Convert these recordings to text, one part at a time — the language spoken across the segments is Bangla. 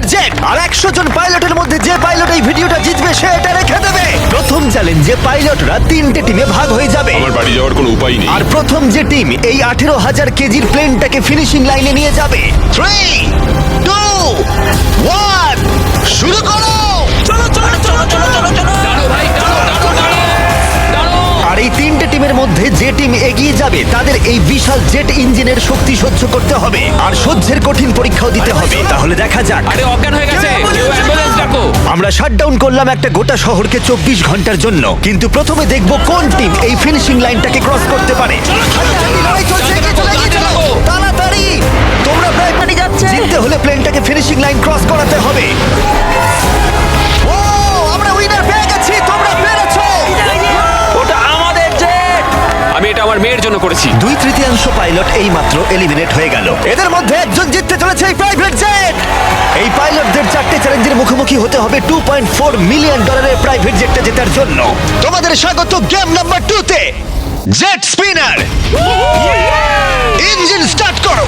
প্রাইভেট জেট, আর 100 জন পাইলটের মধ্যে যে পাইলট এই ভিডিওটা জিতবে সে এটা রেখে দেবে। প্রথম চ্যালেঞ্জে পাইলটরা 3টে টিমে ভাগ হয়ে যাবে। আমার বাড়ি যাওয়ার কোনো উপায় নেই। আর প্রথম যে টিম এই 18,000 কেজির প্লেনটাকে ফিনিশিং লাইনে নিয়ে যাবে। 3, 2, 1 শুরু করো। চলো চলো চলো চলো চলো চলো দাঁড়ো ভাই, দাঁড়ো দাঁড়ো দাঁড়ো দাঁড়ো। আর এই 3টে টিমের মধ্যে যে টিম এগিয়ে যাবে তাদের এই বিশাল জেট ইঞ্জিনের শক্তি সহ্য করতে হবে আর সহ্যের কঠিন পরীক্ষাও দিতে হবে। তাহলে দেখা যাক। আরে অজ্ঞান হয়ে গেছে, কেউ অ্যাম্বুলেন্স ডাকো। আমরা শাটডাউন করলাম একটা গোটা শহরকে 24 ঘন্টার জন্য, কিন্তু প্রথমে দেখব কোন টিম এই ফিনিশিং লাইনটাকে ক্রস করতে পারে। লড়াই চলছে, এগিয়ে চলো, এগিয়ে চলো। তাড়াতাড়ি, তোমরা প্রায় পানি যাচ্ছে। জিততে হলে প্লেনটাকে ফিনিশিং লাইন ক্রস করাতে হবে। ও, আমরা উইনার পেয়ে গেছি, তোমরা পেরেছো। ওটা আমাদের জেট। আমি এটা আমার মেয়ের জন্য করেছি। 2/3 পাইলট এই মাত্র এলিমিনেট হয়ে গেল। এদের মধ্যে একজন জিততে চলেছে এই প্রাইভেট জেট। এই পাইলটদের 4টে চ্যালেঞ্জের মুখোমুখি হতে হবে $2.4 মিলিয়ন প্রাইভেট জেটটা জেতার জন্য। তোমাদের স্বাগত গেম নাম্বার 2 তে। জেট স্পিনার, ইঞ্জিন স্টার্ট করো।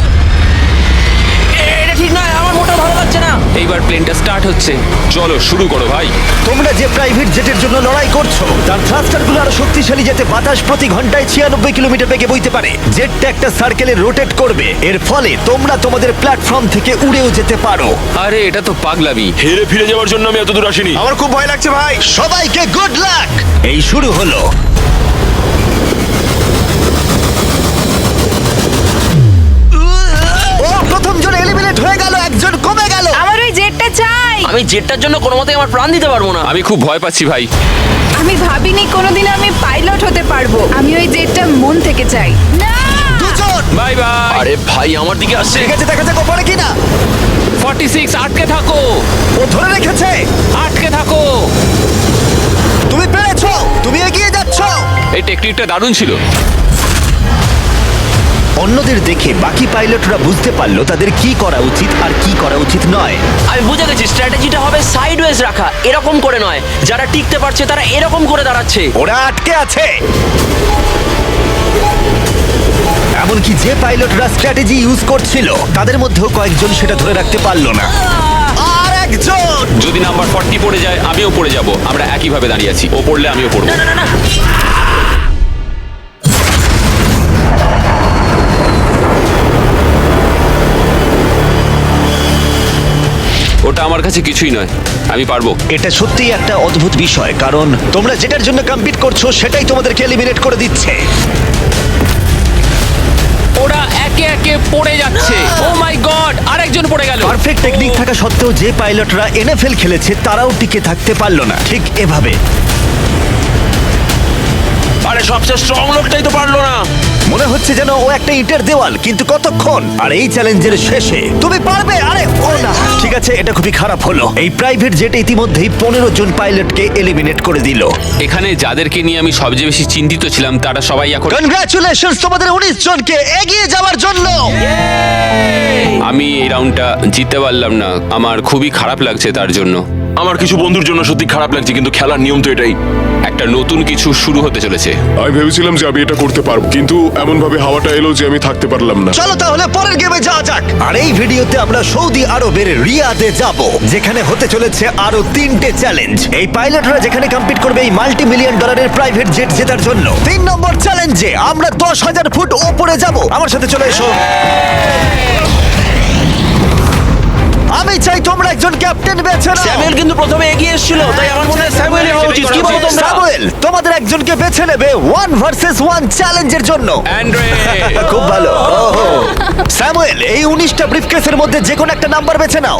এটা ঠিক নয়, আমার মোটা ভালো লাগছে না। এইবার প্লেনটা স্টার্ট হচ্ছে। চলো শুরু করো ভাই। তোমরা যে প্রাইভেট জেটের জন্য লড়াই করছো তার থ্রাস্টারগুলো আরো শক্তিশালী, যাতে বাতাস প্রতি ঘন্টায় 96 কিলোমিটার বেগে বইতে পারে। জেটটা একটা সার্কেলে রোটেট করবে, এর ফলে তোমরা তোমাদের প্ল্যাটফর্ম থেকে উড়েও যেতে পারো। আরে এটা তো পাগলামি। হেরে ফিরে যাওয়ার জন্য আমি এত দূর আসিনি। আমার খুব ভয় লাগছে ভাই। সবাইকে গুড লাক। এই শুরু হলো। ও, প্রথম জন এলিমিনেট হয়ে গেল, একজন কমে গেল। আমার ওই জেটটা চাই। আমি জেটটার জন্য কোনো মতেই আমার প্রাণ দিতে পারবো না। আমি খুব ভয় পাচ্ছি ভাই। আমি ভাবিনি কোনোদিন আমি পাইলট হতে পারবো। আমি ওই জেটটা মন থেকে চাই। না, দুজন। Bye bye. আরে ভাই আমার দিকে আসছে। ঠিক আছে, দেখা যাক ও পারে কিনা। 46, আটকে থাকো, ও ধরে রেখেছে। আটকে থাকো। তুমি পেরেছো, তুমি এগিয়ে যাচ্ছ। এই টেকনিকটা দারুণ ছিল। অন্যদের দেখে বাকি পাইলটরা বুঝতে পারলো তাদের কি করা উচিত আর কি করা উচিত নয়। আমি বুঝে গেছি, স্ট্র্যাটেজিটা হবে সাইডওয়েজ রাখা, এরকম করে নয়। যারা টিকতে পারছে তারা এরকম করে দাঁড়াচ্ছে। ওরা আটকে আছে। এমনকি যে পাইলটরা স্ট্র্যাটেজি ইউজ করছিল তাদের মধ্যেও কয়েকজন সেটা ধরে রাখতে পারলো না। আর একজন। যদি নাম্বার 40 পড়ে যায় আমিও পড়ে যাব। আমরা একইভাবে দাঁড়িয়ে আছি, ও পড়লে আমিও পড়বো। না না না না। ওটা আমার কাছে কিছুই নয়, আমি পারবো। এটা সত্যিই একটা অদ্ভুত বিষয়, কারণ তোমরা যেটার জন্য কম্পিট করছো সেটাই তোমাদেরকে এলিমিনেট করে দিচ্ছে। ওরা একে একে পড়ে যাচ্ছে। ও মাই গড, আরেকজন পড়ে গেল। পারফেক্ট টেকনিক থাকা সত্ত্বেও যে পাইলটরা এনএফএল খেলেছে তারাও টিকে থাকতে পারলো না ঠিক এভাবে। আরে সবচেয়ে স্ট্রং লোকটাই তো পারলো না। মনে হচ্ছে যেন ও একটা ইটের দেওয়াল, কিন্তু কতক্ষণ। আর এই চ্যালেঞ্জের শেষে তুমি পারবে। আরে ও না, ঠিক আছে, এটা খুবই খারাপ হলো। এই প্রাইভেট জেট ইতিমধ্যেই 15 জন পাইলটকে এলিমিনেট করে দিল। এখানে যাদেরকে নিয়ে আমি সবচেয়ে বেশি চিন্তিত ছিলাম তারা সবাই এখন। কনগ্রাচুলেশনস তোমাদের 19 জনকে এগিয়ে যাওয়ার জন্য। আমি এই রাউন্ডটা জিততে পারলাম না, আমার খুবই খারাপ লাগছে তার জন্য। আমার কিছু বন্ধুর জন্য সত্যি খারাপ লাগছে, কিন্তু খেলার নিয়ম তো এটাই। একটা নতুন কিছু শুরু হতে চলেছে। আমি ভেবেছিলাম যে আমি এটা করতে পারবো, কিন্তু এমন ভাবে হাওয়াটা এলো যে আমি থাকতে পারলাম না। চলো তাহলে পরের গেমে যাওয়া যাক। আর এই ভিডিওতে আমরা সৌদি আরবের রিয়াদে যাব, যেখানে হতে চলেছে আরো 3টে চ্যালেঞ্জ। এই পাইলটরা যেখানে কম্পিট করবে এই $multi-million প্রাইভেট জেট জেতার জন্য। 3 নম্বর চ্যালেঞ্জে আমরা 10,000 ফুট উপরে যাব। আমার সাথে চলে এসো। আমি চাই তোমরা একজন ক্যাপ্টেন বেছে নাও। স্যামুয়েল কিন্তু প্রথমে এগিয়ে এসেছিল, তাই আমার মনে হয় স্যামুয়েলই হওয়া উচিত। কি বলো তোমরা? স্যামুয়েল, তোমাদের একজনকে বেছে নেবে 1 ভার্সেস 1 চ্যালেঞ্জের জন্য। অ্যান্ড্রে, খুব ভালো। ওহো, স্যামুয়েল, এই 19টা ব্রিফকেসের মধ্যে যে কোনো একটা নাম্বার বেছে নাও।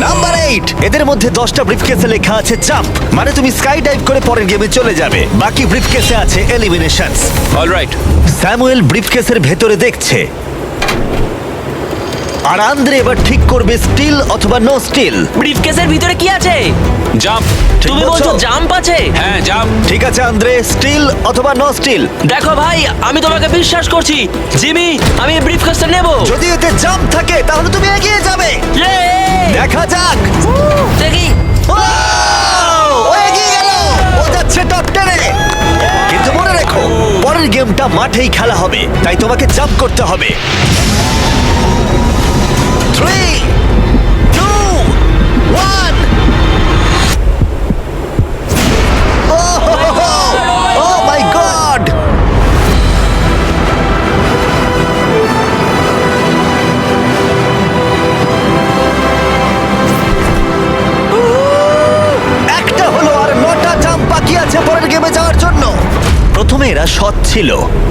নাম্বার 8। এদের মধ্যে 10টা ব্রিফকেসে লেখা আছে জাম্প, মানে তুমি স্কাই ডাইভ করে পরের গেমে চলে যাবে। বাকি ব্রিফকেসে আছে এলিমিনেশনস। অলরাইট। স্যামুয়েল ব্রিফকেসের ভেতরে দেখছে, আর আন্দ্রে এবার ঠিক করবে স্টিল অথবা নো স্টিল। ব্রিফকেসের ভিতরে কি আছে? জাম্প। তুমি বলছো জাম্প আছে? হ্যাঁ, জাম্প। ঠিক আছে আন্দ্রে, স্টিল অথবা নো স্টিল। দেখো ভাই, আমি তোমাকে বিশ্বাস করছি। জিমি, আমি ব্রিফকেসটা নেব। যদি এতে জাম্প থাকে তাহলে তুমি এগিয়ে যাবে। দেখা যাক। দেখি। ও এগিয়ে গেল, ও যাচ্ছে টপ 10 এ। কিন্তু মনে রেখো, পরের গেমটা মাঠেই খেলা হবে, তাই তোমাকে জাম্প করতে হবে। 3, 2, ছিল,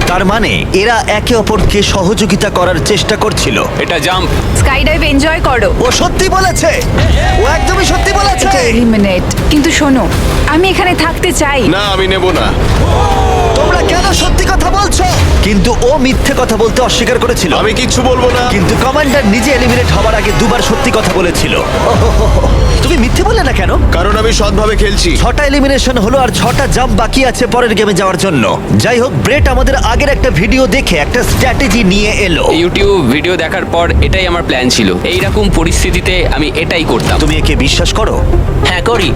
তার মানে এরা একে অপরকে সহযোগিতা করার চেষ্টা করছিল। এটা জাম্প। স্কাই ডাইভ এনজয় করো। ও সত্যি বলেছে, ও একদমই সত্যি বলেছে। এটা এলিমিনেট। কিন্তু শোনো, আমি এখানে থাকতে চাই। না আমি নেব না। তোমরা কেন সত্যি কথা বলছো? কিন্তু ও মিথ্যে কথা বলতে অস্বীকার করেছিল। আমি কিচ্ছু বলবো না। কিন্তু কমান্ডার নিজে এলিমিনেট হওয়ার আগে দুবার সত্যি কথা বলেছিল। ওহোহোহো। তুমি মিথ্যে বললে না কেন? কারণ আমি সৎভাবে খেলছি। 6টা এলিমিনেশন হলো আর 6টা জাম্প বাকি আছে পরের গেমে যাওয়ার জন্য। যাই হোক, ব্রেট আমাদের আগের একটা ভিডিও দেখে একটা স্ট্র্যাটেজি নিয়ে এলো। ইউটিউব ভিডিও দেখার পর এটাই আমার প্ল্যান ছিল। এইরকম পরিস্থিতিতে আমি এটাই করতাম। তুমি একে বিশ্বাস করো? হ্যাঁ করি।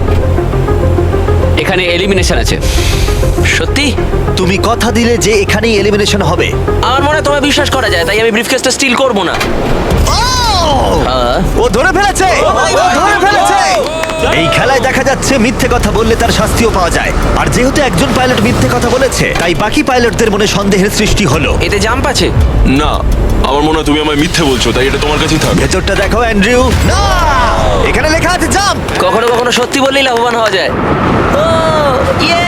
এখানে এলিমিনেশন আছে। সত্যি তুমি কথা দিলে যে এখানেই এলিমিনেশন হবে। আমার মনে হয় তোমায় বিশ্বাস করা যায়, তাই আমি ব্রিফকেসটা স্টিল করব না। ও ধরে ফেলেছে, ও ধরে ফেলেছে। এই খেলায় দেখা যাচ্ছে মিথ্যে কথা বললে তার শাস্তিও পাওয়া যায়। আর যেহেতু একজন পাইলট মিথ্যে কথা বলেছে, তাই বাকি পাইলটদের মনে সন্দেহের সৃষ্টি হলো। এতে জাম্প আছে? না, আমার মনে হয় তুমি আমায় মিথ্যে বলছো, তাই এটা তোমার কাছেই থাক। ভেতরটা দেখো অ্যান্ড্রিউ। না, এখানে লেখা আছে জাম্প। কখনো কখনো সত্যি বললেই লাভবান হওয়া যায়। ও ইয়ে!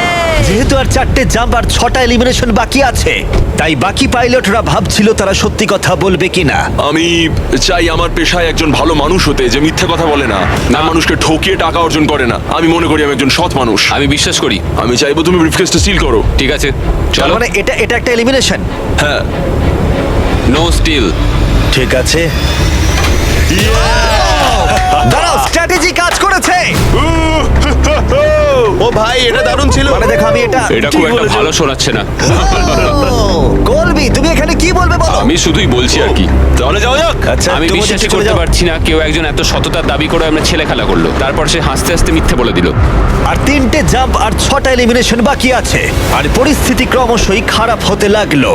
যেহেতু আর 4টে জাম্প আর 6টা এলিমিনেশন বাকি আছে, তাই বাকি পাইলটরা ভাবছিল তারা সত্যি কথা বলবে কিনা। আমি চাই আমার পেশায় একজন ভালো মানুষ হতে, যে মিথ্যে কথা বলে না, না মানুষকে ঠকিয়ে টাকা অর্জন করে না। আমি মনে করি আমি একজন সৎ মানুষ। আমি বিশ্বাস করি। আমি চাইবো তুমি ব্রিফকেসটা সিল করো। ঠিক আছে, তার চলো। মানে এটা একটা এলিমিনেশন। হ্যাঁ। No steal. ঠিক আছে, দাঁড়াও, স্ট্র্যাটেজি কাজ করেছে। ও ভাই এটা দারুণ ছিল। মানে দেখো, আমি এটা এটা খুব একটা ভালো শোনাচ্ছে না। কলবি, তুমি এখানে কি বলবে বলো? আমি শুধুই বলছি আর কি। তাহলে যাওয়া যাক। আচ্ছা, আমি তুমি বিশ্বাসই চলে করতে যাও। পারছি না কেউ একজন এত সততার দাবি করে আমরা ছেলে খেলা করলো, তারপর সে হাসতে হাসতে মিথ্যে বলে দিল। আর 3টে জাম্প আর 6টা এলিমিনেশন বাকি আছে, আর পরিস্থিতি ক্রমশই খারাপ হতে লাগলো।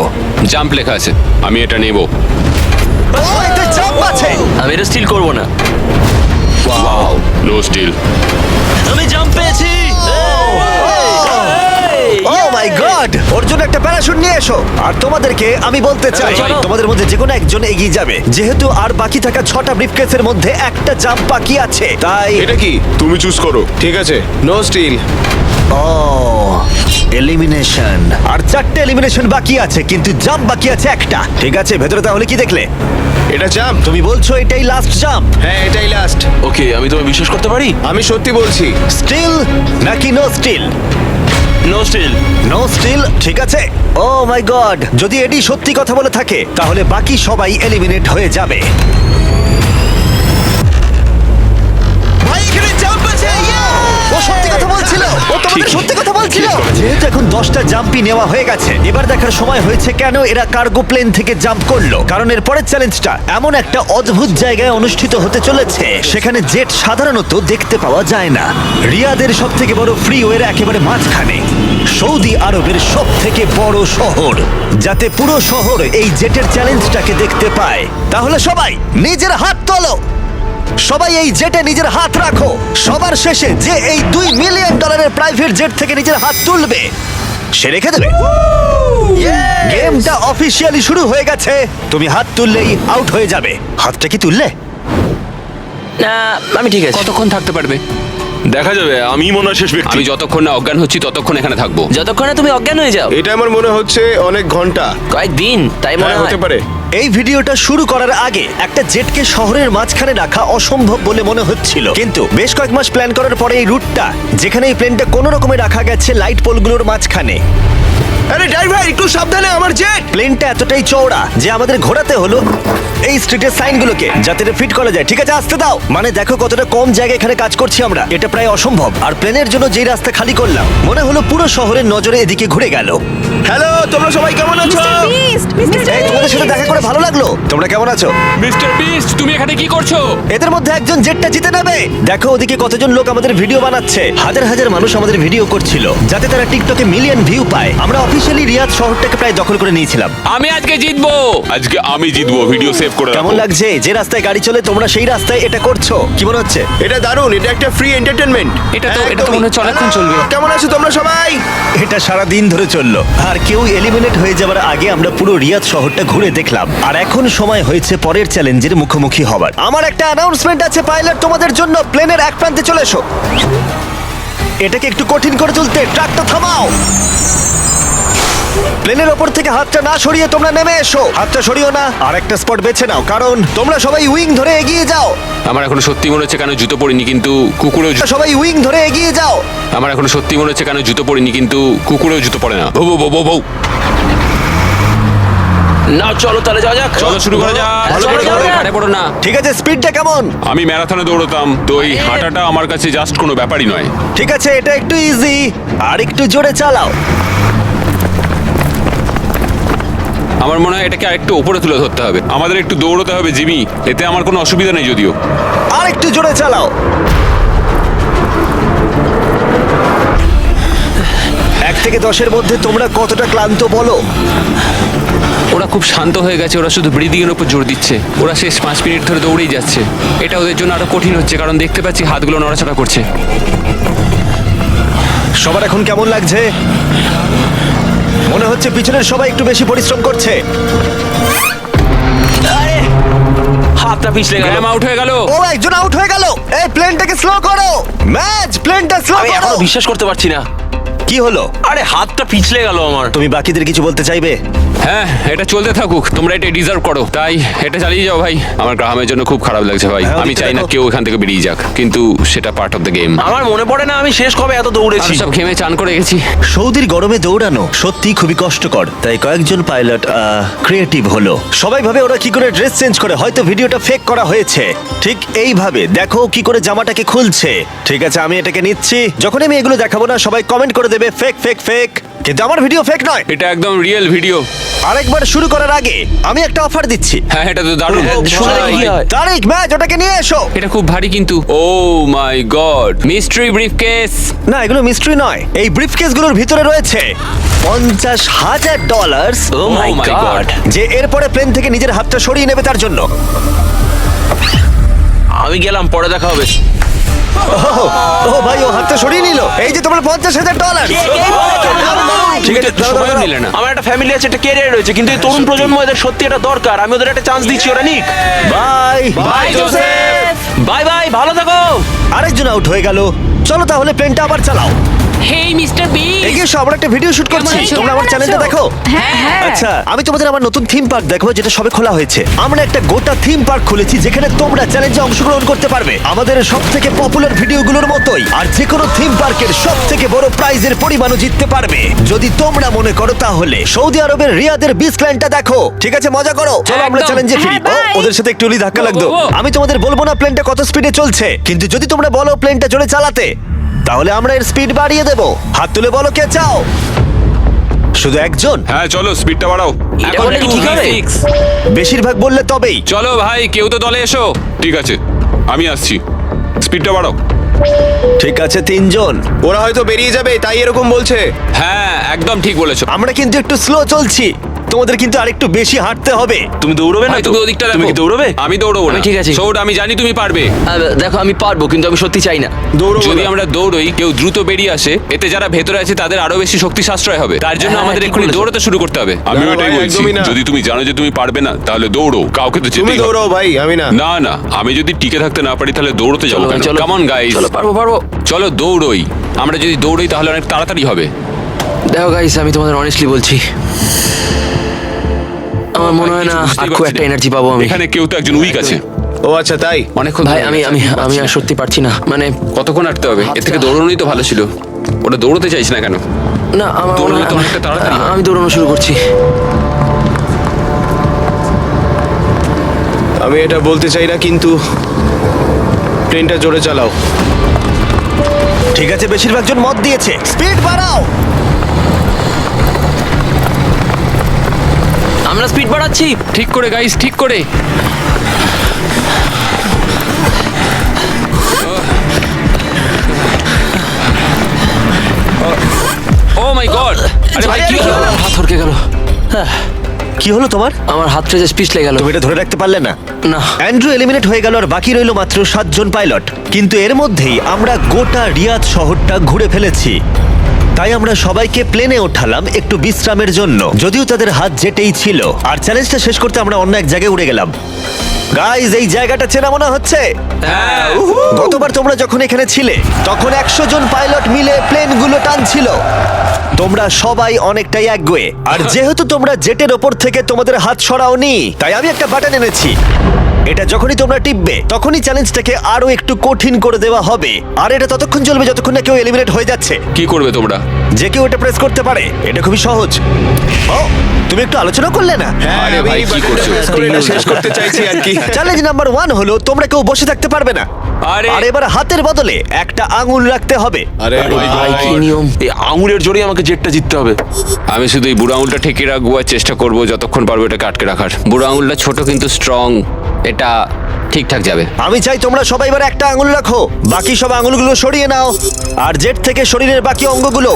জাম্প লেখা আছে, আমি এটা নেব। ও, এতে জাম্প আছে। আমি এটা স্টিল করব না। No steal. আমি জাম্প পেয়েছি। ও মাই গড, ওর জন্য একটা প্যারাশুট নিয়ে এসো। আর তোমাদেরকে আমি বলতে চাই, চলো। তোমাদের মধ্যে যে কোনো একজন এগিয়ে যাবে, যেহেতু আর বাকি থাকা 6টা ব্রিফকেসের মধ্যে একটা জাম্প বাকি আছে। তাই এটা কি? তুমি চুজ করো। ঠিক আছে, নো স্টিল। ও, এলিমিনেশন। আর 4টে এলিমিনেশন বাকি আছে, কিন্তু জাম্প বাকি আছে একটা। ঠিক আছে, ভেতরে তাহলে কি দেখলে? এটা জাম্প। তুমি বলছো এটাই লাস্ট জাম্প? হ্যাঁ এটাই লাস্ট। ওকে, আমি তোমায় বিশ্বাস করতে পারি? আমি সত্যি বলছি। স্টিল নাকি no steal? No steal. No steal, ঠিক আছে। ও মাই গড, যদি এডি সত্যি কথা বলে থাকে তাহলে বাকি সবাই এলিমিনেট হয়ে যাবে। ভাই, এখানে জাম্প আছে। ও সত্যি কথা বলছিল, ও তোমাদের সত্যি কথা বলছিল। যেহেতু এখন 10টা জাম্পই নেওয়া হয়ে গেছে, এবার দেখার সময় হয়েছে কেন এরা কার্গো প্লেন থেকে জাম্প করলো। কারণ এর পরের চ্যালেঞ্জটা এমন একটা অদ্ভুত জায়গায় অনুষ্ঠিত হতে চলেছে, সেখানে জেট সাধারণত দেখতে পাওয়া যায় না। রিয়াদের সব থেকে বড় ফ্রিওয়ের একেবারে মাঝখানে, সৌদি আরবের সব থেকে বড় শহর, যাতে পুরো শহর এই জেটের চ্যালেঞ্জটাকে দেখতে পায়। তাহলে সবাই নিজের হাত তোলো, সবাই এই জেটে নিজের হাত রাখো। সবার শেষে যে এই $2 মিলিয়ন প্রাইভেট জেট থেকে নিজের হাত তুলবে, সে রেখে দেবে। গেমটা অফিসিয়ালি শুরু হয়ে গেছে। তুমি হাত তুললেই আউট হয়ে যাবে। হাতটা কি তুললে? না, আমি ঠিক আছে। কতক্ষণ থাকতে পারবে? দেখা যাবে। আমি মনে হয় শেষ ব্যক্তি। আমি যতক্ষণ না অজ্ঞান হচ্ছি ততক্ষণ এখানে থাকবো। যতক্ষণ না তুমি অজ্ঞান হয়ে যাও। এটা আমার মনে হচ্ছে অনেক ঘন্টা। কয়েকদিন, তাই মনে হ্যাঁ, হয়। হতে পারে। এই ভিডিওটা শুরু করার আগে একটা জেটকে শহরের মাঝখানে রাখা অসম্ভব বলে মনে হচ্ছিল, কিন্তু বেশ কয়েক মাস প্ল্যান করার পরে এই রুটটা, যেখানে এই প্লেনটা কোনো রকমে রাখা গেছে লাইট পোলগুলোর মাঝখানে। আরে ড্রাইভার একটু সাবধানে, আমার জেট। প্লেনটা এতটাই চওড়া যে আমাদের ঘোরাতে হলো এই স্ট্রিটের সাইনগুলোকে, যাতে এটা ফিট করা যায়। ঠিক আছে, আসতে দাও। মানে দেখো কতটা কম জায়গায় এখানে কাজ করছি আমরা, এটা প্রায় অসম্ভব। আর প্লেনের জন্য যেই রাস্তা খালি করলাম, মনে হলো পুরো শহরের নজরে এদিকে ঘুরে গেল। হ্যালো, তোমরা সবাই কেমন আছো? এই, তোমাদের সাথে দেখা করে ভালো লাগলো। তোমরা কেমন আছো? মিস্টার বিস্ট, তুমি এখানে কি করছো? এদের মধ্যে একজন জেটটা জিতে নেবে। দেখো ওদিকে কতজন লোক আমাদের ভিডিও বানাচ্ছে। হাজার হাজার মানুষ আমাদের ভিডিও করছিল, যাতে তারা টিকটকে মিলিয়ন ভিউ পায়। আমরা অফিসিয়ালি রিয়াদ শহরটাকে প্রায় দখল করে নিয়েছিলাম। আমি আজকে জিতবো। আজকে আমি জিতবো। ভিডিও সেভ করে কেমন রাখো। লাগছে? যে রাস্তায় গাড়ি চলে তোমরা সেই রাস্তায় এটা করছো। কি মনে হচ্ছে? এটা দারুণ, এটা একটা ফ্রি এন্টারটেইনমেন্ট। এটা তো মনে হচ্ছে অনেকক্ষণ চলবে। কেমন আছো তোমরা সবাই? এটা সারা দিন ধরে চললো, আর কেউ এলিমিনেট হয়ে যাওয়ার আগে আমরা পুরো রিয়াদ শহরটা ঘুরে দেখলাম। আর এখন সময় হয়েছে পরের চ্যালেঞ্জের মুখোমুখি হবার। আমার একটা অ্যানাউন্সমেন্ট আছে পাইলট তোমাদের জন্য। প্লেনের এক প্রান্তে চলে এসো। এটাকে একটু কঠিন করে তুলতে ট্রাকটা থামাও। প্লেনের ওপর থেকে হাতটা না সরিয়ে তোমরা নেমে এসো। হাতটা সরিও না, আর একটা স্পট বেছে নাও, কারণ তোমরা সবাই উইং ধরে এগিয়ে যাও। আমার এখন সত্যি মনে হচ্ছে কেন জুতো পরিনি, কিন্তু কুকুরেও সবাই উইং ধরে এগিয়ে যাও। আমার এখন সত্যি মনে হচ্ছে কেন জুতো পরিনি, কিন্তু কুকুরেও জুতো পরে না। বউ বউ বউ বউ না চলো তাহলে যাওয়া যাক। চলো শুরু করা যাক। ভালো করে চলো, দৌড়ো। ঘাড়ে পড়ো না। ঠিক আছে, স্পিডটা কেমন? আমি ম্যারাথনে দৌড়তাম, তো এই হাঁটাটা আমার কাছে জাস্ট কোনো ব্যাপারই নয়। ঠিক আছে, এটা একটু ইজি, আর একটু জোরে চালাও। আমার মনে হয় এটাকে আরেকটু উপরে তুলে ধরতে হবে। আমাদের একটু দৌড়তে হবে জিমি, এতে আমার কোনো অসুবিধা নেই যদিও। আর একটু জোরে চালাও। 1 থেকে 10-এর মধ্যে তোমরা কতটা ক্লান্ত বলো? ওরা খুব শান্ত হয়ে গেছে, ওরা শুধু ব্রিদিং এর উপর জোর দিচ্ছে। ওরা শেষ 5 মিনিট ধরে দৌড়েই যাচ্ছে। এটা ওদের জন্য আরো কঠিন হচ্ছে, কারণ দেখতে পাচ্ছি হাতগুলো নড়াচড়া করছে। সবার এখন কেমন লাগছে? মনে হচ্ছে পিছনের সবাই একটু বেশি পরিশ্রম করছে। আরে, হাতটা পিছলে গেল। গ্র্যাম আউট হয়ে গেল। ও, একজন আউট হয়ে গেল। এই প্লেনটাকে স্লো করো, ম্যাচ প্লেনটা স্লো আমি করো। এখনো বিশ্বাস করতে পারছি না। কি হলো? আরে হাতটা পিছলে গেল আমার। তুমি বাকিদের কিছু বলতে চাইবে? হ্যাঁ, এটা চলতে থাকুক, তোমরা এটা ডিজার্ভ করো, তাই এটা চালিয়ে যাও ভাই। আমার গ্রামের জন্য খুব খারাপ লাগছে ভাই। হ্যাঁ, আমি ওদিকটা চাই না দেখো। কেউ এখান থেকে বেরিয়ে যাক, কিন্তু সেটা পার্ট অফ দ্য গেম। আমার মনে পড়ে না আমি শেষ কবে এত দৌড়েছি। সব ঘেমে চান করে গেছি। সৌদির গরমে দৌড়ানো সত্যি খুবই কষ্টকর, তাই কয়েকজন পাইলট ক্রিয়েটিভ হলো। সবাই ভাবে ওরা কি করে ড্রেস চেঞ্জ করে, হয়তো ভিডিওটা ফেক করা হয়েছে। ঠিক এইভাবে দেখো কি করে জামাটাকে খুলছে। ঠিক আছে, আমি এটাকে নিচ্ছি। যখন আমি এগুলো দেখাবো না, সবাই কমেন্ট করে দেবে ফেক ফেক ফেক, কিন্তু আমার ভিডিও ফেক নয়। এটা একদম রিয়েল ভিডিও। আরেকবার শুরু করার আগে আমি একটা অফার দিচ্ছি। হ্যাঁ, এটা তো দারুণ। শুনে দেখি কি হয়। তারিক, ম্যাচ ওটাকে নিয়ে এসো। এটা খুব ভারী কিন্তু। ও মাই গড, মিস্ট্রি ব্রিফকেস। না, এগুলো মিস্ট্রি নয়। এই ব্রিফকেসগুলোর ভিতরে রয়েছে $50,000, ও মাই Oh my গড। God. যে এরপরে প্লেন থেকে নিজের হাতটা সরিয়ে নেবে তার জন্য। আমি গেলাম, পরে দেখা হবে। ও ভাই, ও হাতটা সরিয়ে নিল। এই যে তোমার $50,000। ঠিক আছে, দাঁড়াও, সময় দাঁড়াও। নিলে না। আমার একটা ফ্যামিলি আছে, একটা ক্যারিয়ার রয়েছে, কিন্তু এই তরুণ প্রজন্ম এদের সত্যি এটা দরকার। আমি ওদের একটা চান্স দিচ্ছি, ওরা নিক। Bye bye Joseph, bye bye, ভালো থাকো। আরেকজন আউট হয়ে গেল। চলো তাহলে প্লেনটা আবার চালাও। হেই মিস্টার বিস্ট, এগিয়ে এসো, আমরা একটা ভিডিও শুট করছি। কেমন আছো? তোমরা আমার চ্যানেলটা দেখো। হ্যাঁ হ্যাঁ। আচ্ছা, আমি তোমাদের আমার নতুন থিম পার্ক দেখাবো, যেটা সবে খোলা হয়েছে। আমরা একটা গোটা থিম পার্ক খুলেছি, যেখানে তোমরা চ্যালেঞ্জে অংশগ্রহণ করতে পারবে আমাদের সব থেকে পপুলার ভিডিওগুলোর মতোই। আর যে কোনো থিম পার্কের সব থেকে বড় প্রাইজের পরিমাণও জিততে পারবে, যদি তোমরা মনে করো তাহলে। সৌদি আরবের রিয়াদের বিচ প্ল্যানটা দেখো। ঠিক আছে, মজা করো। চলো আমরা একদম। চ্যালেঞ্জে ফিরি। হ্যাঁ, bye। ওদের সাথে একটু ধাক্কা লাগতো। ও, ও, ও। আমি তোমাদের বলবো না প্লেনটা কত স্পিডে চলছে, কিন্তু যদি তোমরা বলো প্লেনটা জোরে চালাতে, তাহলে আমরা এর স্পিড বাড়িয়ে দেব। হাত তুলে বলো কে চাও। শুধু একজন? হ্যাঁ চলো, স্পিডটা বাড়াও। এটা এখন বললে কি ঠিক হবে? 2v6। বেশিরভাগ বললে তবেই। চলো ভাই, কেউ তো দলে এসো। ঠিক আছে, আমি আসছি, স্পিডটা বাড়াও। ঠিক আছে, 3 জন। ওরা হয়তো বেরিয়ে যাবে, তাই এরকম বলছে। হ্যাঁ, একদম ঠিক বলেছো। আমরা কিন্তু একটু স্লো চলছি, তোমাদের কিন্তু আরেকটু বেশি হাঁটতে হবে। তুমি দৌড়বে না ভাই, তো? তুমি ওদিকটা দেখো। তুমি কি দৌড়বে? আমি দৌড়বো না। আমি ঠিক আছি। সৌড, আমি জানি তুমি পারবে। দেখো আমি পারবো, কিন্তু আমি সত্যি চাই না। যদি আমরা দৌড়ই, কেউ দ্রুত বেরিয়ে আসে, এতে যারা ভেতরে আছে তাদের আরো বেশি শক্তি সাশ্রয় হবে। তার জন্য হ্যাঁ, আমাদের ঠিক এক্ষুনি বলেছো। দৌড়াতে শুরু করতে হবে। আমিও না, এটাই ভাই, বলছি, একদমই না। যদি তুমি জানো যে তুমি পারবে না, তাহলে দৌড়ো, কাউকে তো তুমি যেতেই হবে। দৌড়াও ভাই, আমি না। না না, আমি যদি টিকে থাকতে না পারি তাহলে দৌড়তে যাবো চলো ভাই, কেন? চলো। কাম অন গাইস, চলো, পারবো পারবো। চলো দৌড়ই। আমরা যদি দৌড়ই তাহলে অনেক তাড়াতাড়ি হবে। দেখো গাইস, আমি তোমাদের অনেস্টলি বলছি, আমার মনে হয় না কিছু বুঝতেই আর খুব পারছি একটা না। এনার্জি পাবো আমি। এখানে কেউ তো একজন উইক আছে। ও আচ্ছা, তাই। অনেকক্ষণ ভাই ধরে আমি আমি পারছি আমি না। আর সত্যি পারছি না, মানে কতক্ষণ হাঁটতে হবে? এর থেকে হাতটা- দৌড়ানোই তো ভালো ছিল। ওটা দৌড়তে চাইছি না কেন? না আমার দৌড়ালে মনে হয়- তো অনেকটা তাড়াতাড়ি হয়। আমি দৌড়ানো শুরু করছি। আমি এটা বলতে চাই না, কিন্তু ট্রেনটা জোরে চালাও। ঠিক আছে, বেশিরভাগ জন মত দিয়েছে। স্পিড বাড়াও। আমরা স্পিড বাড়াচ্ছি। ঠিক করে গাইস, ঠিক করে। ও মাই গড! আরে ভাই কি হলো? আমার হাত হরকে গেল। কি হলো তোমার? আমার হাতটা যে পিছলে গেল। তুমি এটা ধরে রাখতে পারলে না। না, অ্যান্ড্রু এলিমিনেট হয়ে গেল, আর বাকি রইল মাত্র 7 জন পাইলট। কিন্তু এর মধ্যেই আমরা গোটা রিয়াদ শহরটা ঘুরে ফেলেছি। তাই আমরা সবাইকে প্লেনে ওঠালাম একটু বিশ্রামের জন্য, যদিও তাদের হাত যেটেই ছিল। আর চ্যালেঞ্জটা শেষ করতে আমরা অন্য এক জায়গায় উড়ে গেলাম। গাইজ এই জায়গাটা চেনা মনে হচ্ছে। হ্যাঁ গতবার তোমরা যখন এখানে ছিলে তখন 100 জন পাইলট মিলে প্লেনগুলো টানছিল। তোমরা সবাই অনেকটাই একগুয়ে, আর যেহেতু তোমরা জেটের ওপর থেকে তোমাদের হাত সরাওনি, তাই আমি একটা বাটন এনেছি। এটা যখনই তোমরা টিপবে তখনই চ্যালেঞ্জটাকে আরো একটু কঠিন করে দেওয়া হবে, আর এটা ততক্ষণ চলবে যতক্ষণ না কেউ এলিমিনেট হয়ে যাচ্ছে। কি করবে তোমরা? যে কেউ এটা প্রেস করতে পারে, এটা খুবই সহজ। ও, তুমি একটু আলোচনা করলে না? আরে ভাই, কি করছো? এটা শেষ করতে চাইছি আর কি। চ্যালেঞ্জ নাম্বার 1 হলো তোমরা কেউ বসে থাকতে পারবে না। আরে আর এবার হাতের বদলে একটা আঙুল রাখতে হবে। আরে ভাই কি নিয়ম? এই আঙুলের জোরেই আমাকে জেটটা জিততে হবে। আমি শুধু এই বুড়ো আঙুলটা ঠেকিয়ে রাখবো আর চেষ্টা করবো যতক্ষণ পারবো এটাকে আটকে রাখার। বুড়ো আঙুলটা ছোট কিন্তু স্ট্রং, এটা ঠিকঠাক যাবে। আমি চাই তোমরা সবাই এবার একটা আঙুল রাখো, বাকি সব আঙুলগুলো সরিয়ে নাও, আর জেট থেকে শরীরের বাকি অঙ্গগুলো।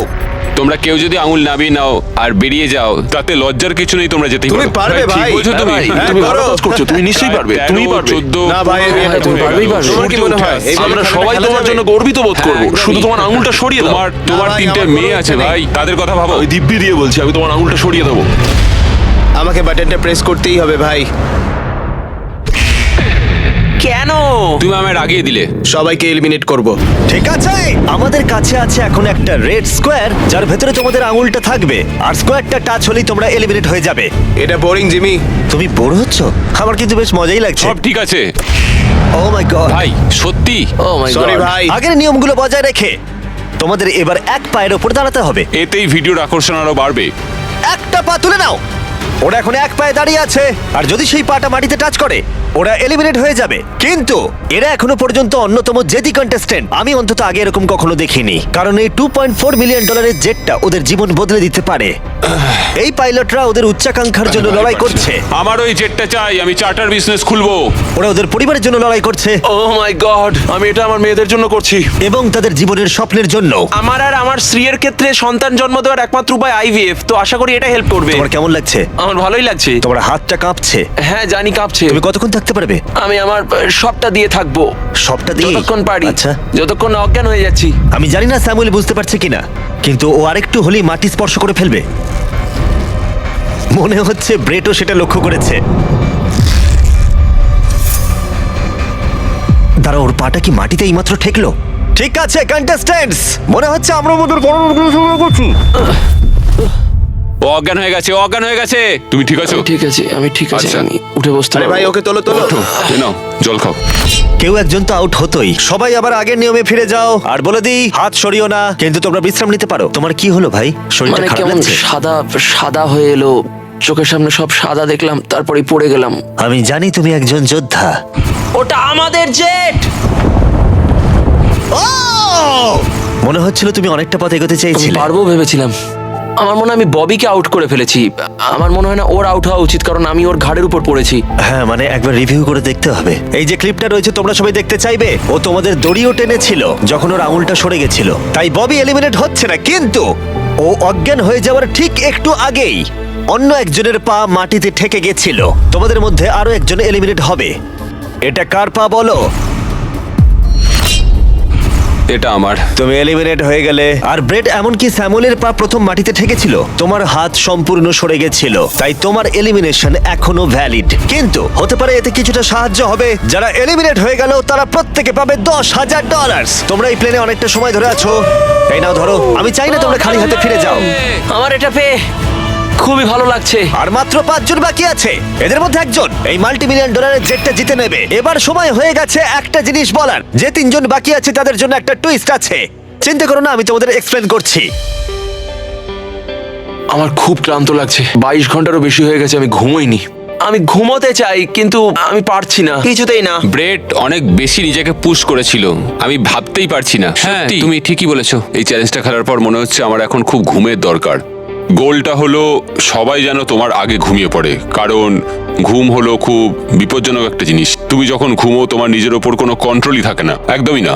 তোমরা কেউ যদি আঙুল নামিয়ে নাও আর বেরিয়ে যাও তাতে লজ্জার কিছু নেই, তোমরা যেতেই তুমি পারো। পারবে ঠিক ভাই। বলছো তুমি। হ্যাঁ, তুমি ভালো করো। কাজ করছো, তুমি নিশ্চয়ই পারবে, তুমি পারবে। 14 না ভাই, হ্যাঁ, তুমি পারবেই পারবে। তোমার কি মনে হয় এই আমরা খেলাটা সবাই খেলা তোমার যাবে? জন্য গর্বিত বোধ করব। একদমই। শুধু তোমার আঙুলটা সরিয়ে দাও। তোমার ভাই, 3টে আমার মেয়ে কোনো আছে ইচ্ছে নেই। ভাই, তাদের কথা ভাবো। ওই দিব্যি দিয়ে বলছি, আমি তোমার আঙুলটা সরিয়ে দেবো। আমাকে বাটনটা প্রেস করতেই হবে ভাই। কেন? তুমি আমায় রাগিয়ে দিলে। সবাইকে এলিমিনেট করব। ঠিক আছে, আমাদের কাছে আছে এখন একটা রেড স্কোয়ার যার ভেতরে তোমাদের আঙুলটা থাকবে, আর স্কোয়ারটা টাচ হলেই তোমরা এলিমিনেট হয়ে যাবে। এটা বোরিং জিমি। তুমি বোর হচ্ছ? আমার কিন্তু বেশ মজাই লাগছে। সব ঠিক আছে ও মাই গড। ভাই, সত্যি। ও মাই গড। সরি ভাই। আগের নিয়মগুলো বজায় রেখে তোমাদের এবার এক পায়ের ওপর দাঁড়াতে হবে। এতেই ভিডিওর আকর্ষণ আরো বাড়বে। একটা পা তুলে নাও। ওরা এখন এক পায়ে দাঁড়িয়ে আছে, আর যদি সেই পাটা মাটিতে টাচ করে ওরা এলিমিনেট হয়ে যাবে। কিন্তু এরা এখনো পর্যন্ত অন্যতম জেদি কন্টেস্টেন্ট। আমি অন্তত আগে এরকম কখনো দেখিনি, কারণ এই $2.4 মিলিয়ন জেটটা ওদের জীবন বদলে দিতে পারে। এই পাইলটরা ওদের উচ্চাকাঙ্ক্ষার জন্য লড়াই করছে, আমার ওই জেটটা চাই, আমি চার্টার বিজনেস খুলবো। ওরা ওদের পরিবারের জন্য লড়াই করছে, ও মাই গড, আমি এটা আমার মেয়েদের জন্য করছি। এবং তাদের জীবনের স্বপ্নের জন্য। আমার আর আমার স্ত্রীর ক্ষেত্রে সন্তান জন্ম দেওয়ার একমাত্র উপায় আইভিএফ, তো আশা করি এটা হেল্প করবে। তোমার কেমন লাগছে? আমার ভালোই লাগছে। তোমার হাতটা কাঁপছে। হ্যাঁ জানি কাঁপছে। তুমি কতক্ষণ থাকতে পারবে? আমি আমার সবটা দিয়ে থাকবো, সবটা দিয়ে? যতক্ষণ পারি। আচ্ছা, যতক্ষণ না অজ্ঞান হয়ে যাচ্ছি। আমি জানি না স্যামুয়েল বুঝতে পারছে কিনা, কিন্তু ও আরেকটু হলেই মাটি স্পর্শ করে ফেলবে। মনে হচ্ছে ব্রেটও সেটা লক্ষ্য করেছে। দাঁড়া, ওর পাটা কি মাটিতে এইমাত্র ঠেকলো? ঠিক আছে কন্টেস্ট্যান্টস, মনে হচ্ছে আমরা আমাদের করছি। ও অজ্ঞান হয়ে গেছে, ও অজ্ঞান হয়ে গেছে। তুমি ঠিক আছো? ঠিক আছে, আমি ঠিক আছে, আচ্ছা। আমি উঠে বসতে আরে ভাই, পারবো। ওকে তোলো তোলো। ওঠো, এ নাও জল খাও। কেউ একজন তো আউট হতোই। সবাই আবার আগের নিয়মে ফিরে যাও, আর বলে দিই হাত সরিও না, কিন্তু তোমরা বিশ্রাম নিতে পারো। তোমার কি হলো ভাই? শরীরটা মানে খারাপ কেমন লাগছে? সাদা সাদা হয়ে এলো, চোখের সামনে সব সাদা দেখলাম, তারপরে পড়ে গেলাম। আমি জানি তুমি একজন যোদ্ধা। ওটা আমাদের জেট। মনে হচ্ছিল তুমি অনেকটা পথ এগোতে আমি চেয়েছিলে। পারবো ভেবেছিলাম। আমার মনে হয় আমি ববিকে আউট করে ফেলেছি। আমার মনে হয় না ওর আউট হওয়া উচিত, কারণ আমি ওর ঘাড়ের উপর পড়েছি। হ্যাঁ, মানে একবার রিভিউ করে দেখতে হবে। এই যে ক্লিপটা রয়েছে তোমরা সবাই দেখতে চাইবে, ও তোমাদের দড়িও টেনেছিল যখন ওর আঙুলটা সরে গেছিল। তাই ববি এলিমিনেট হচ্ছে না, কিন্তু ও অজ্ঞান হয়ে যাওয়ার ঠিক একটু আগেই অন্য একজনের পা মাটিতে ঠেকে গেছিল। তোমাদের মধ্যে আরো একজন এলিমিনেট হবে। এটা কার পা বলো? এটা আমার। তুমি এলিমিনেট হয়ে গেলে। আর ব্রেড, এমনকি স্যামুয়েলের পা প্রথম মাটিতে ঠেকেছিল, তোমার হাত সম্পূর্ণ সরে গেছিল, তাই তোমার এলিমিনেশন এখনো ভ্যালিড। কিন্তু হতে পারে এতে কিছুটা সাহায্য হবে। যারা এলিমিনেট হয়ে গেল তারা প্রত্যেকে পাবে $10,000। তোমরা এই প্লেনে অনেকটা সময় ধরে আছো, এই নাও ধরো। আমি চাই না তোমরা খালি হাতে ফিরে যাও। আমার এটা পেয়ে খুবই ভালো লাগছে। আর মাত্র 5 জন বাকি আছে, এদের মধ্যে একজন এই $multi-million জেটটা জিতে নেবে। এবার সময় হয়ে গেছে একটা জিনিস বলার। যে 3 জন বাকি আছে তাদের জন্য একটা টুইস্ট আছে। চিন্তা করো না, আমি তোমাদের এক্সপ্লেন করছি। আমার খুব ক্লান্ত লাগছে, 22 ঘন্টারও বেশি হয়ে গেছে, আমি ঘুমোইনি। আমি ঘুমোতে চাই, কিন্তু আমি পারছি না, কিছুতেই না। ব্রেড অনেক বেশি নিজেকে পুশ করেছিল, আমি ভাবতেই পারছি না। হ্যাঁ, তুমি ঠিকই বলেছো। এই চ্যালেঞ্জটা খেলার পর মনে হচ্ছে আমার এখন খুব ঘুমের দরকার। গোলটা হলো সবাই যেন তোমার আগে ঘুমিয়ে পড়ে, কারণ ঘুম হলো খুব বিপজ্জনক একটা জিনিস। তুমি যখন ঘুমো তোমার নিজের ওপর কোনো কন্ট্রোলই থাকে না, একদমই না।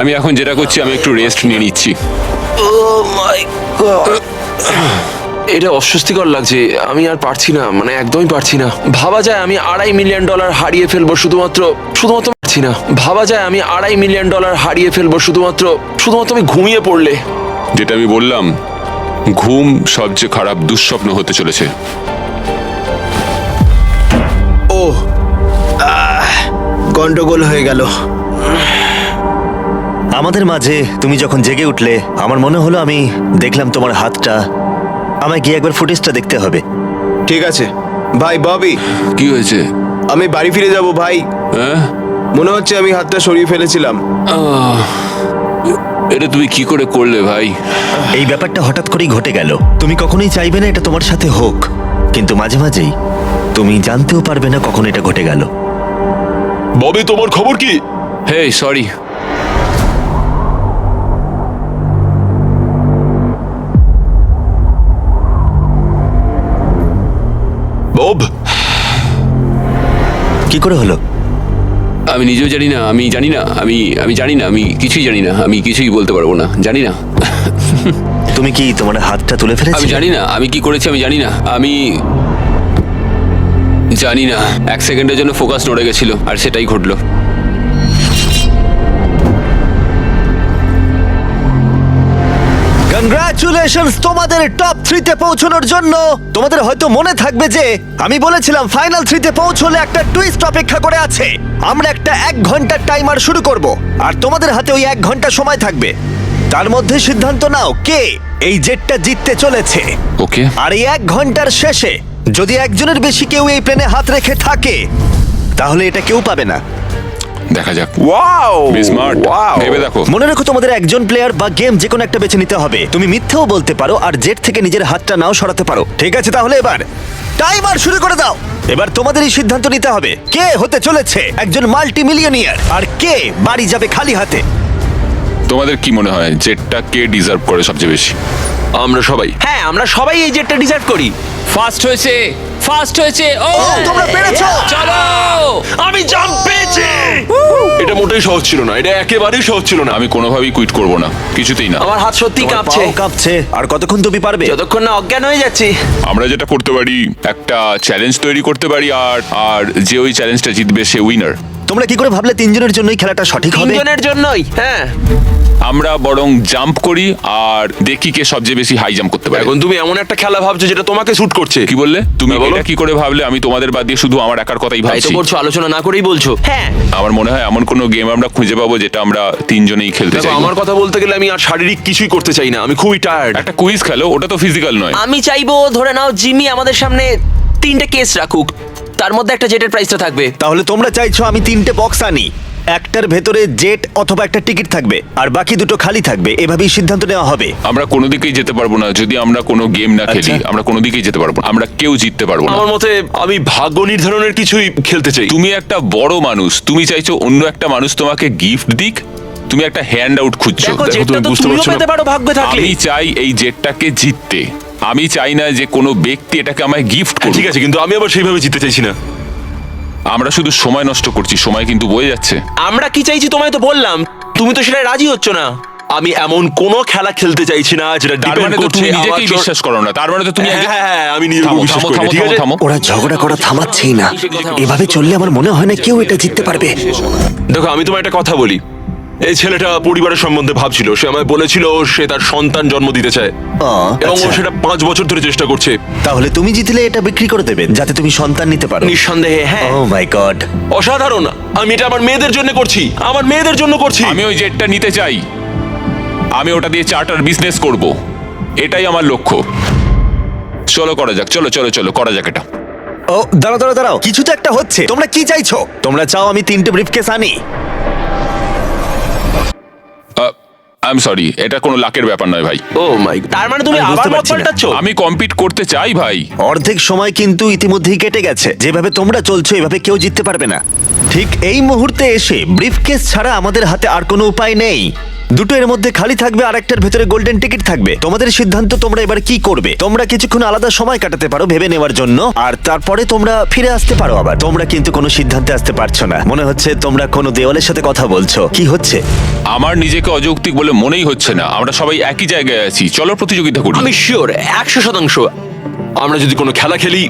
আমি এখন যেটা করছি, আমি একটু রেস্ট নিয়ে নিচ্ছি। Oh my God! এটা অস্বস্তিকর লাগছে, আমি আর পারছি না, মানে একদমই পারছি না। ভাবা যায় আমি $2.5 মিলিয়ন হারিয়ে ফেলবো শুধুমাত্র পারছি না। ভাবা যায় আমি $2.5 মিলিয়ন হারিয়ে ফেলবো শুধুমাত্র আমি ঘুমিয়ে পড়লে। যেটা আমি বললাম, ঘুম সবচেয়ে খারাপ দুঃস্বপ্ন হতে চলেছে। ও গন্ডগোল হয়ে গেল। আমাদের মাঝে তুমি যখন জেগে উঠলে আমার মনে হলো আমি দেখলাম তোমার হাতটা। আমায় গিয়ে একবার ফুটেজটা দেখতে হবে। ঠিক আছে ভাই ববি, কি হয়েছে? আমি বাড়ি ফিরে যাব ভাই। হ্যাঁ? মনে হচ্ছে আমি হাতটা সরিয়ে ফেলেছিলাম। এটা তুমি কি করে করলে ভাই? এই ব্যাপারটা হঠাৎ করেই ঘটে গেল। তুমি কখনোই চাইবে না এটা তোমার সাথে হোক, কিন্তু মাঝে মাঝেই তুমি জানতেও পারবে না কখন এটা ঘটে গেল। ববি, তোমার খবর কি? হে সরি। বব, কি করে হলো? আমি নিজেও জানি না, আমি জানি না, আমি জানি না, আমি কিছুই জানি না, আমি কিছুই বলতে পারবো না, জানি না। তুমি কি তোমার হাতটা তুলে আমি ফেলেছিলে? জানি না আমি কি করেছি, আমি জানি না, আমি জানি না। 1 সেকেন্ডের জন্য ফোকাস নড়ে গেছিল আর সেটাই ঘটলো। কংগ্রাচুলেশনস তোমাদের টপ 3 তে পৌঁছানোর জন্য। তোমাদের হয়তো মনে থাকবে যে আমি বলেছিলাম ফাইনাল 3 তে পৌঁছলে একটা টুইস্ট অপেক্ষা করে আছে। আমরা একটা 1 ঘন্টার টাইমার শুরু করব আর তোমাদের হাতে ওই 1 ঘন্টা সময় থাকবে। তার মধ্যে সিদ্ধান্ত নাও কে এই জেটটা জিততে চলেছে। ওকে, আর এই 1 ঘন্টার শেষে যদি একজনের বেশি কেউ এই প্লেনে হাত রেখে থাকে তাহলে এটা কেউ পাবে না। দেখা যাক। ওয়াও, বি স্মার্ট, ভেবে দেখো। মনে রাখো তোমাদের একজন প্লেয়ার বা গেম যে কোনো একটা বেছে নিতে হবে। তুমি মিথ্যেও বলতে পারো আর জেট থেকে নিজের হাতটা নাও সরাতে পারো। ঠিক আছে, তাহলে এবার টাইমার শুরু করে দাও। এবার তোমাদেরই সিদ্ধান্ত নিতে হবে কে হতে চলেছে একজন মাল্টি মিলিয়নিয়ার আর কে বাড়ি যাবে খালি হাতে। তোমাদের কি মনে হয় জেটটা কে ডিজার্ভ করে সবচেয়ে বেশি? আমরা সবাই। হ্যাঁ আমরা সবাই এই জেটটা ডিজার্ভ করি। ফার্স্ট হয়েছে, ফার্স্ট হয়েছে। ও তোমরা পেরেছো। চলো। আমি জাম্প পেয়েছি। এটা মোটেই সহজ ছিল না, এটা একেবারেই সহজ ছিল না। আমি কোনোভাবেই কুইট করব না, কিছুতেই না। আমার হাত সত্যি তোমার কাঁপছে, পাও কাঁপছে। আর কতক্ষণ তুমি পারবে? যতক্ষণ না অজ্ঞান হয়ে যাচ্ছি। আমরা যেটা করতে পারি, একটা চ্যালেঞ্জ তৈরি করতে পারি, আর যে ওই চ্যালেঞ্জটা জিতবে সে উইনার। তোমরা কি করে ভাবলে 3 জনের জন্যই খেলাটা সঠিক হবে? তিনজনের জন্যই। হ্যাঁ, আমরা বরং জাম্প করি আর দেখি কে সবচেয়ে বেশি হাই জাম্প করতে পারে। এখন তুমি এমন একটা খেলা ভাবছো যেটা তোমাকে স্যুট করছে। কি বললে তুমি? হ্যাঁ, বলো। এটা কি করে ভাবলে? আমি তোমাদের বাদ দিয়ে শুধু আমার একার কথাই তাই তো ভাবছি। করছো, আলোচনা না করেই বলছো। হ্যাঁ, আমার মনে হয় এমন কোনো গেম আমরা খুঁজে পাবো যেটা আমরা 3 জনেই খেলতে দেখো, চাই। আমার কথা বলতে গেলে আমি আর শারীরিক কিছুই করতে চাই না, আমি খুবই টায়ার্ড। একটা কুইজ খেলো, ওটা তো ফিজিক্যাল নয়। আমি চাইবো ধরে নাও জিমি আমাদের সামনে 3টে কেস রাখুক, তার মধ্যে একটা জেটের প্রাইসটা থাকবে। তাহলে তোমরা চাইছো আমি 3টে বক্স আনি, একটার ভেতরে জেট অথবা একটা টিকিট থাকবে আর বাকি দুটো খালি থাকবে। এভাবেই সিদ্ধান্ত নেওয়া হবে। আমরা কোনো দিকেই যেতে পারবো না যদি আমরা কোনো গেম না খেলি। আচ্ছা। আমরা কোনো দিকেই যেতে পারবো না, আমরা কেউ জিততে পারবো না। আমার মতে আমি ভাগ্য নির্ধারণের কিছুই খেলতে চাই। তুমি একটা বড় মানুষ, তুমি চাইছো অন্য একটা মানুষ তোমাকে গিফট দিক। তুমি একটা হ্যান্ড আউট খুঁজছো। দেখো দেখো, জেটটা তুমি তো বুঝতে তুমিও পারছো না। পেতে পারো ভাগ্য থাকলে। আমি চাই এই জেটটাকে জিততে। আমি চাই না যে কোনো ব্যক্তি এটাকে আমায় গিফট হ্যাঁ, করুক। ঠিক আছে, কিন্তু আমি আবার সেইভাবে জিততে চাইছি না। আমরা শুধু সময় নষ্ট করছি, সময় কিন্তু বয়ে যাচ্ছে। আমরা কি চাইছি তোমায় তো বললাম, তুমি তো সেটা রাজি হচ্ছ না। আমি এমন কোন খেলা খেলতে চাইছি না যেটা তার ডিপেন্ড মানে তো করছে তুমি আমার নিজেকেই বিশ্বাস করো না। তার মানে তো তুমি হ্যাঁ, আগে- হ্যাঁ, আমি নিজের উপর থামো, বিশ্বাস থামো, করি না, থামো, ঠিক আছে? থামো। ওরা ঝগড়া করা থামাচ্ছেই না। এভাবে চললে আমার মনে হয় না কেউ এটা জিততে পারবে। দেখো, আমি তোমায় একটা কথা বলি। এই ছেলেটা পরিবারের সম্বন্ধে ভাবছিল, সে আমায় বলেছিল সে তার সন্তান জন্ম দিতে চায় এবং ও আচ্ছা। সেটা 5 বছর ধরে চেষ্টা করছে। তাহলে তুমি জিতলে এটা বিক্রি করে দেবে যাতে তুমি সন্তান নিতে পারো। নিঃসন্দেহে হ্যাঁ। ও মাই গড। অসাধারণ। আমি এটা আমার মেয়েদের জন্য করছি, আমার মেয়েদের জন্য করছি। আমি ওই জেটটা নিতে চাই। আমি ওটা দিয়ে চার্টার বিজনেস করব, এটাই আমার লক্ষ্য। চলো করা যাক, চলো চলো চলো করা যাক এটা। ও দাঁড়াও দাঁড়াও দাঁড়াও, কিছু তো একটা হচ্ছে। তোমরা কি চাইছো? তোমরা চাও আমি 3টে ব্রিফকেস আনি? আই এম সরি, এটা কোনো লাকের ব্যাপার নয় ভাই। ও মাই, তার মানে তুমি আমি আবার বুঝতে মত পারছি না। পাল্টাচ্ছ? আমি কম্পিট করতে চাই ভাই। অর্ধেক সময় কিন্তু ইতিমধ্যেই কেটে গেছে। যেভাবে তোমরা চলছো এভাবে কেউ জিততে পারবে না। ঠিক এই মুহূর্তে এসে ব্রিফকেস ছাড়া আমাদের হাতে আর কোনো উপায় নেই। দুটো এর মধ্যে খালি থাকবে আর একটার ভেতরে গোল্ডেন টিকিট থাকবে। তোমাদের সিদ্ধান্ত, তোমরা এবার কি করবে। তোমরা কিছুক্ষণ আলাদা সময় কাটাতে পারো ভেবে নেওয়ার জন্য, আর তারপরে তোমরা ফিরে আসতে পারো আবার। তোমরা কিন্তু কোনো সিদ্ধান্তে আসতে পারছো না। মনে হচ্ছে তোমরা কোনো দেওয়ালের সাথে কথা বলছো। কি হচ্ছে? আমার নিজেকে অযৌক্তিক বলে মনেই হচ্ছে না। আমরা সবাই একই জায়গায় আছি, চলো প্রতিযোগিতা করি। আমি শিওর 100%। আমরা যদি কোনো খেলা খেলি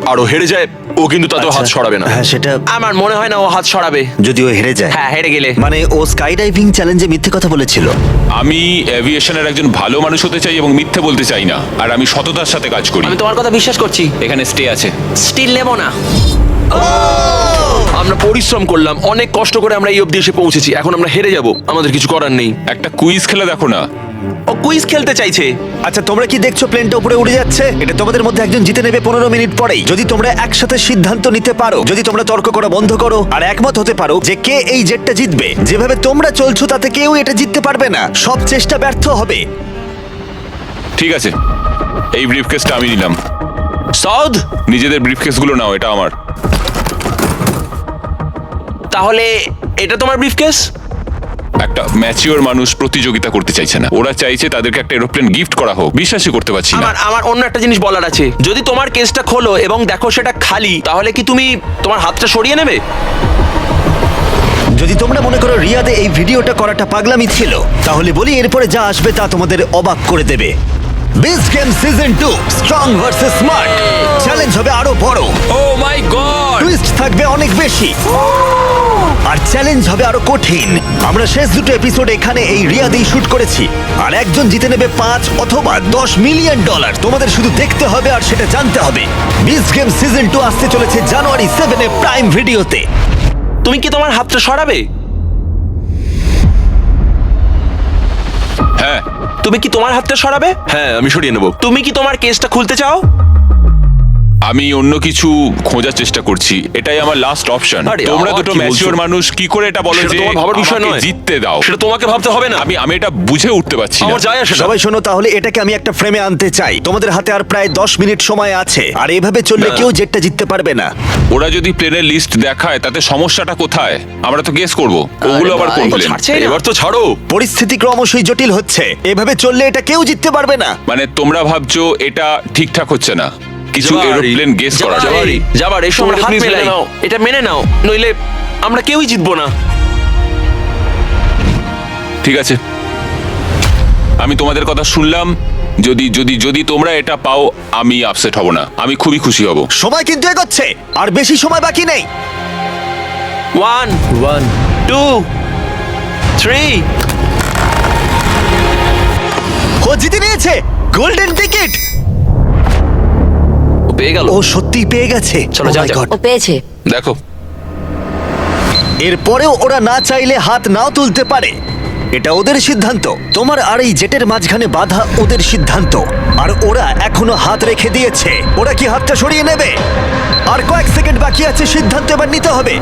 আর ও হেরে যায়, ও কিন্তু তাতেও হাত সরাবে না। হ্যাঁ, সেটা আমার মনে হয় না ও হাত সরাবে। যদি ও হেরে যায়। হ্যাঁ, হেরে গেলে। মানে ও স্কাই ডাইভিং চ্যালেঞ্জে মিথ্যে কথা বলেছিল। আমি এভিয়েশনের একজন ভালো মানুষ হতে চাই এবং মিথ্যে বলতে চাই না, আর আমি সততার সাথে কাজ করি। আমি তোমার কথা বিশ্বাস করছি। এখানে স্টে আছে। স্টিল নেব না। আমরা পরিশ্রম করলাম, অনেক কষ্ট করে আমরা এই অবধি এসে পৌঁছেছি। এখন আমরা হেরে যাব, আমাদের কিছু করার নেই। একটা কুইজ খেলে দেখো না। ও কুইজ খেলতে চাইছে। আচ্ছা, তোমরা কি দেখছো প্লেনটা উপরে উড়ে যাচ্ছে? এটা তোমাদের মধ্যে একজন জিতে নেবে 15 মিনিট পরেই, যদি তোমরা একসাথে সিদ্ধান্ত নিতে পারো, যদি তোমরা তর্ক করা বন্ধ করো আর একমত হতে পারো যে কে এই জেটটা জিতবে। যেভাবে তোমরা চলছো তাতে কেউ এটা জিততে পারবে না, সব চেষ্টা ব্যর্থ হবে। ঠিক আছে, এই ব্রিফকেসটা আমি নিলাম। সাউদ, নিজেদের ব্রিফকেসগুলো নাও, এটা আমার। তাহলে এটা তোমার ব্রিফকেস? একটা ম্যাচিওর মানুষ প্রতিযোগিতা করতে চাইছে না, ওরা চাইছে তাদেরকে একটা এরোপ্লেন গিফট করা হোক। বিশ্বাসই করতে পারছি না। আমার অন্য একটা জিনিস বলার আছে। যদি তোমার কেসটা খোলো এবং দেখো সেটা খালি, তাহলে কি তুমি তোমার হাতটা সরিয়ে নেবে? যদি তোমরা মনে করো রিয়াদে এই ভিডিওটা করাটা পাগলামি ছিল, তাহলে বলি এরপরে যা আসবে তা তোমাদের অবাক করে দেবে। Beast game season 2 strong versus smart challenge হবে আরো বড়। ও মাই গড! টুইস্ট থাকবে অনেক বেশি আর চ্যালেঞ্জ হবে আরো কঠিন। আমরা শেষ দুটো এপিসোড এখানে এই রিয়াদেই শুট করেছি আর একজন জিতে নেবে 5 অথবা 10 মিলিয়ন ডলার। তোমাদের শুধু দেখতে হবে আর সেটা জানতে হবে। বিস্ট গেম সিজন 2 আসতে চলেছে জানুয়ারি 7 এ প্রাইম ভিডিওতে। তুমি কি তোমার হাতটা সরাবে? হ্যাঁ, তুমি কি তোমার হাতটা সরাবে? হ্যাঁ, আমি সরিয়ে নেবো। তুমি কি তোমার কেসটা খুলতে চাও? আমি অন্য কিছু খোঁজার চেষ্টা করছি, এটাই আমার লাস্ট অপশন। আরে, তোমরা আবার দুটো কি বলছো? ম্যাচিওর মানুষ কি করে এটা বলো সেটা যে তোমার ভাবার বিষয় আমাকে নয়। জিততে দাও? সেটা তোমাকে ভাবতে হবে না। আমি এটা বুঝে উঠতে পারছি না। আমার যায় আসে না। সবাই শোনো, তাহলে এটাকে আমি একটা ফ্রেমে আনতে চাই। তোমাদের হাতে আর প্রায় 10 মিনিট সময় আছে আর এভাবে চললে না। কেউ জেটটা জিততে পারবে না। ওরা যদি প্লেনের লিস্ট দেখায় তাতে সমস্যাটা কোথায়? আমরা তো গেস করব, ওগুলো আবার কোন ভাই, প্লেন? ছাড়ছেই না। এবার তো ছাড়ো। পরিস্থিতি ক্রমশই জটিল হচ্ছে, এভাবে চললে এটা কেউ জিততে পারবে না। মানে তোমরা ভাবছো এটা ঠিকঠাক হচ্ছে না? কিছু জাবারি, এরোপ্লেন গেস করা যায়। জাবারি, জাবারি, এসো আমরা তোমরা হাত please মেলাই। মেনে নাও। এটা মেনে নাও, নইলে আমরা কেউই জিতবো না। ঠিক আছে, আমি তোমাদের কথা শুনলাম। যদি যদি যদি তোমরা এটা পাও, আমি আপসেট হব না, আমি খুবই খুশি হব। সময় কিন্তু এগোচ্ছে, আর বেশি সময় বাকি নেই। 1 2 3। ও জিতে নিয়েছে গোল্ডেন টিকিট। ও পেয়ে গেল। ও সত্যি পেয়ে গেছে। চলো, Oh যাও, my যাও। God! ও পেয়েছে। দেখো, এরপরেও ওরা না চাইলে হাত নাও তুলতে পারে, এটা ওদের সিদ্ধান্ত। তোমার আর এই জেটের মাঝখানে বাধা ওদের সিদ্ধান্ত, আর ওরা এখনো হাত রেখে দিয়েছে। ওরা কি হাতটা সরিয়ে নেবে? আর কয়েক সেকেন্ড বাকি আছে, সিদ্ধান্ত এবার নিতে হবে।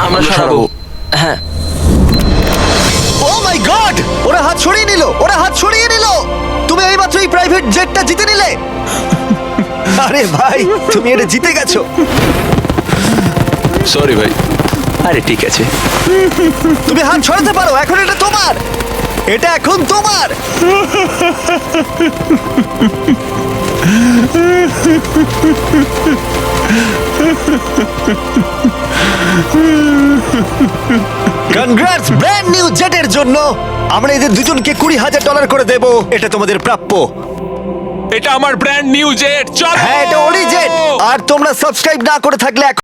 আমরা সরাবো। হ্যাঁ, ও মাই গড, ওরা হাত সরিয়ে নিল, ওরা হাত সরিয়ে নিল। তুমি এইমাত্র এই প্রাইভেট জেটটা জিতে নিলে। আরে ভাই, তুমি এটা জিতে গেছো। সরি ভাই। আরে ঠিক আছে। তুমি হাত সরাতে পারো, এখন এটা তোমার, এটা এখন তোমার। কনগ্রাটস ব্র্যান্ড নিউ জেটের জন্য। আমরা এদের দুজনকে $20,000 করে দেব, এটা তোমাদের প্রাপ্য। এটা আমার ব্র্যান্ড নিউ জেট। চলো। হ্যাঁ, এটা ওরই জেট। আর তোমরা সাবস্ক্রাইব না করে থাকলে